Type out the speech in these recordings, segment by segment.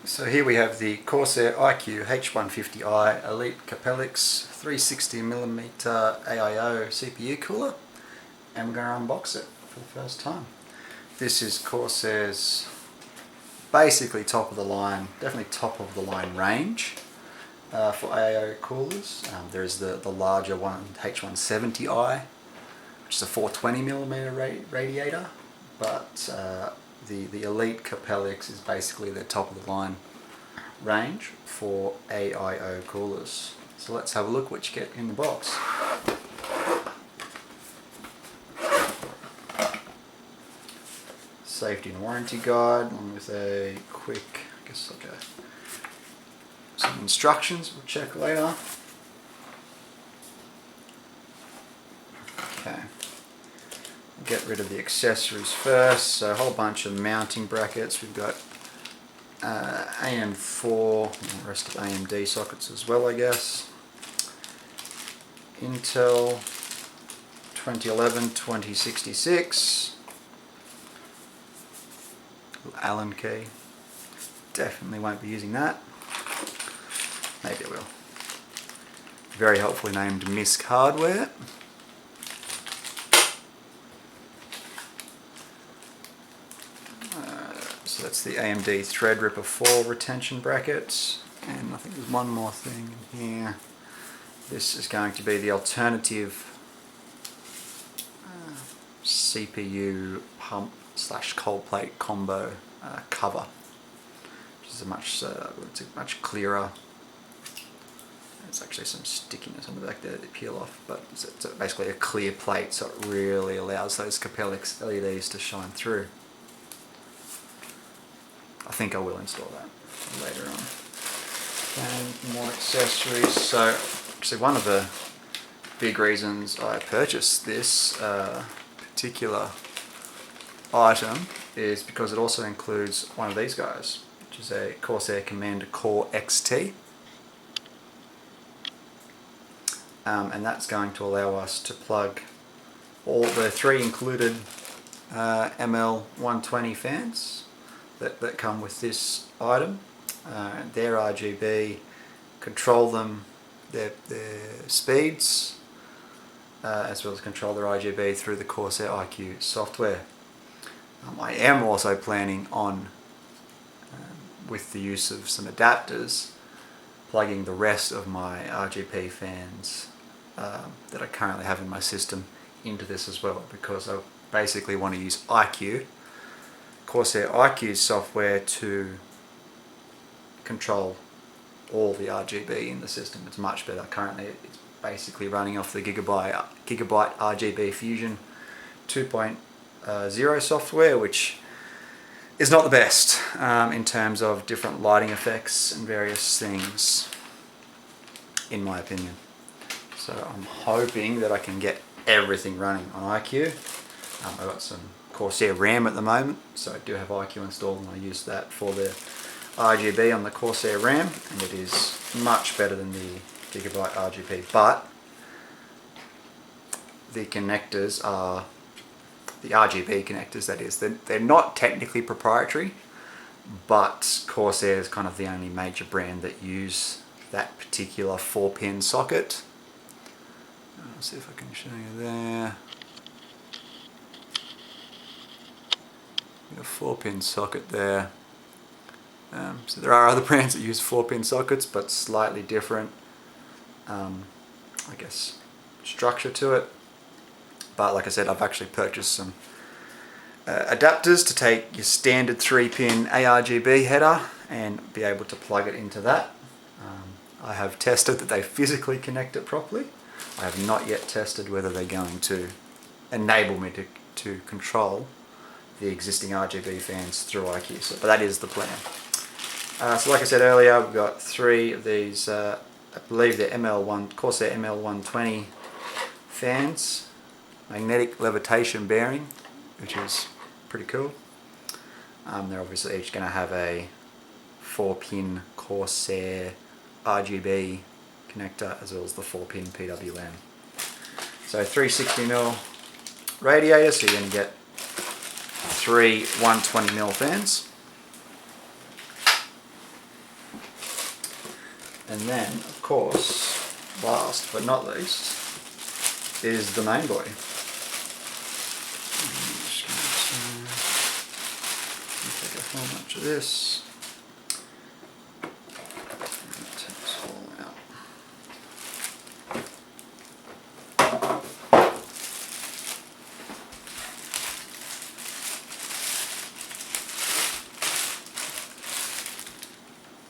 So here we have the Corsair H150i Elite Capellix 360mm AIO CPU cooler, and we're going to unbox it for the first time. This is Corsair's basically top of the line, definitely top of the line range for AIO coolers. There's the larger one, H150i, which is a 420mm radiator, but the Elite Capellix is basically the top of the line range for AIO coolers. So let's have a look what you get in the box. Safety and warranty guide, along with a quick, I guess like some instructions we'll check later. Okay. Get rid of the accessories first. So a whole bunch of mounting brackets. We've got AM4 and the rest of AMD sockets as well, I guess. Intel 2011-2066. Allen key. Definitely won't be using that. Maybe I will. Very helpfully named MISC hardware. So that's the AMD Threadripper 4 retention brackets, and I think there's one more thing in here. This is going to be the alternative CPU pump / cold plate combo cover, which is a much clearer. There's actually some stickiness on the back there that peel off, but it's basically a clear plate, so it really allows those Capellix LEDs to shine through. I think I will install that later on. And more accessories. So actually one of the big reasons I purchased this particular item is because it also includes one of these guys, which is a Corsair Commander Core XT. And that's going to allow us to plug all the 3 included ML120 fans that come with this item. Their RGB, control them, their speeds, as well as control their RGB through the Corsair iQ software. I am also planning on, with the use of some adapters, plugging the rest of my RGB fans that I currently have in my system into this as well, because I basically want to use Corsair iQ software to control all the RGB in the system. It's much better. Currently it's basically running off the Gigabyte RGB Fusion 2.0 software, which is not the best in terms of different lighting effects and various things, in my opinion. So I'm hoping that I can get everything running on iQ. I've got some Corsair RAM at the moment, so I do have iQ installed, and I use that for the RGB on the Corsair RAM, and it is much better than the Gigabyte RGB. But the connectors are the RGB connectors, that is. They're not technically proprietary, but Corsair is kind of the only major brand that use that particular 4-pin socket. Let's see if I can show you there. A 4-pin socket there. So there are other brands that use 4-pin sockets, but slightly different, I guess, structure to it. But like I said, I've actually purchased some adapters to take your standard 3-pin ARGB header and be able to plug it into that. I have tested that they physically connect it properly. I have not yet tested whether they're going to enable me to control the existing RGB fans through iQ, but that is the plan. So like I said earlier, we've got 3 of these, I believe they're Corsair ML120 fans, magnetic levitation bearing, which is pretty cool. They're obviously each going to have a 4-pin Corsair RGB connector, as well as the 4-pin PWM. So 360mm radiator, so you're going to get 3 120mm fans. And then, of course, last but not least, is the main body. Take a whole bunch of this. Take this all out.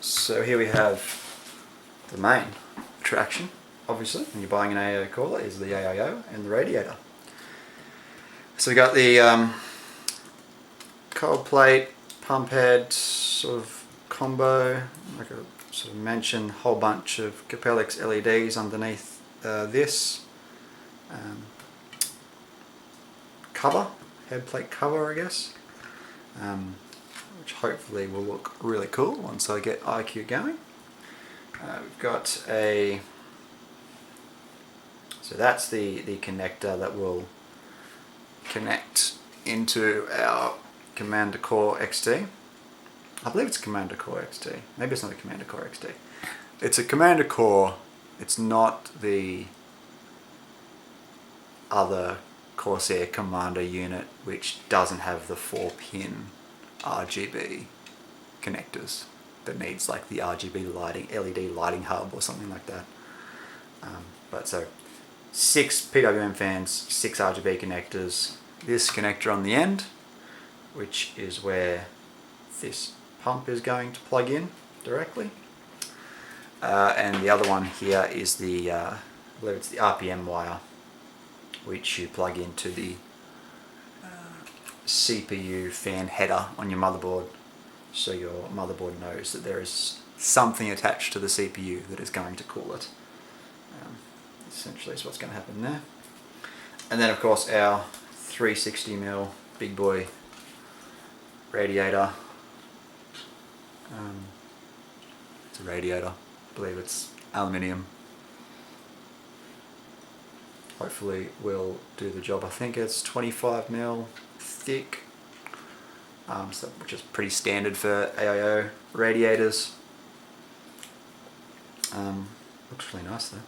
So here we have the main attraction, obviously, when you're buying an AIO cooler, is the AIO and the radiator. So we got the cold plate, pump head sort of combo, like I sort of mentioned, whole bunch of Capellix LEDs underneath this cover, head plate cover, I guess, which hopefully will look really cool once I get IQ going. We've got so that's the connector that will connect into our Commander Core XT. I believe it's a Commander Core XT. Maybe it's not a Commander Core XT. It's a Commander Core. It's not the other Corsair Commander unit which doesn't have the 4-pin RGB connectors that needs like the RGB lighting, LED lighting hub or something like that. But so 6 PWM fans, 6 RGB connectors, this connector on the end, which is where this pump is going to plug in directly, and the other one here is the I believe it's the RPM wire, which you plug into the CPU fan header on your motherboard, so your motherboard knows that there is something attached to the CPU that is going to cool it. Essentially is what's going to happen there. And then of course our 360mm big boy radiator. It's a radiator, I believe it's aluminium. Hopefully will do the job. I think it's 25mm thick, so, which is pretty standard for AIO radiators. Looks really nice though.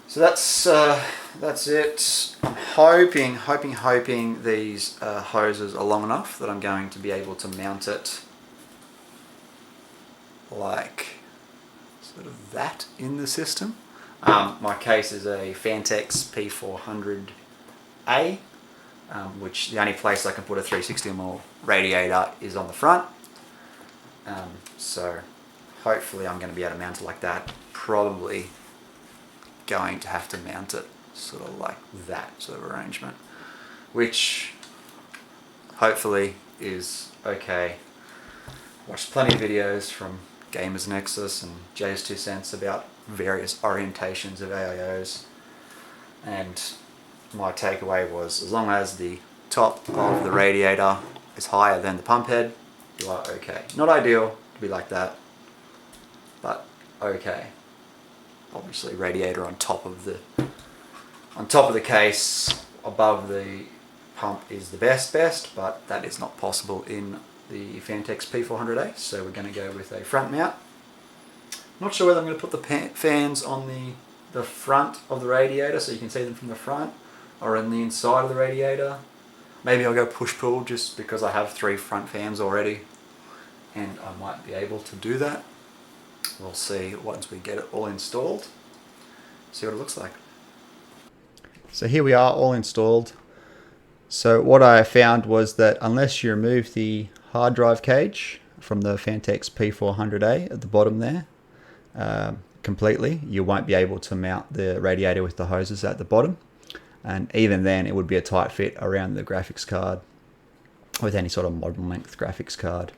So that's it. I'm hoping these hoses are long enough that I'm going to be able to mount it like sort of that in the system. My case is a Phanteks P400i, which the only place I can put a 360mm radiator is on the front. So hopefully I'm going to be able to mount it like that. Probably going to have to mount it sort of like that sort of arrangement, which hopefully is okay. Watched plenty of videos from Gamers Nexus and Jay's 2 cents about various orientations of AIOs, and my takeaway was as long as the top of the radiator is higher than the pump head, you are okay. Not ideal to be like that, but okay. Obviously radiator on top of the case above the pump is the best, but that is not possible in the Phanteks P400i, so we're going to go with a front mount. Not sure whether I'm going to put the fans on the front of the radiator so you can see them from the front, or in the inside of the radiator. Maybe I'll go push-pull just because I have 3 front fans already and I might be able to do that. We'll see once we get it all installed, see what it looks like. So here we are all installed. So what I found was that unless you remove the hard drive cage from the Phanteks P400i at the bottom there completely, you won't be able to mount the radiator with the hoses at the bottom, and even then it would be a tight fit around the graphics card with any sort of modern length graphics card.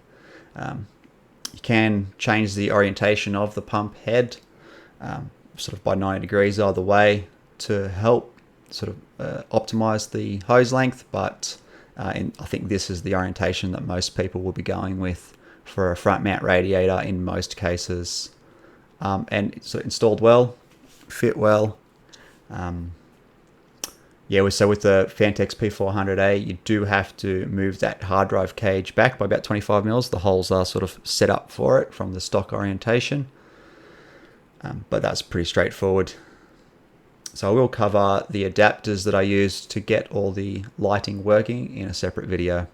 You can change the orientation of the pump head sort of by 90 degrees either way to help sort of optimize the hose length, but I think this is the orientation that most people will be going with for a front mount radiator in most cases. And it's installed well, fit well. Yeah, so with the Phanteks P400A, you do have to move that hard drive cage back by about 25 mils. The holes are sort of set up for it from the stock orientation, but that's pretty straightforward. So I will cover the adapters that I used to get all the lighting working in a separate video.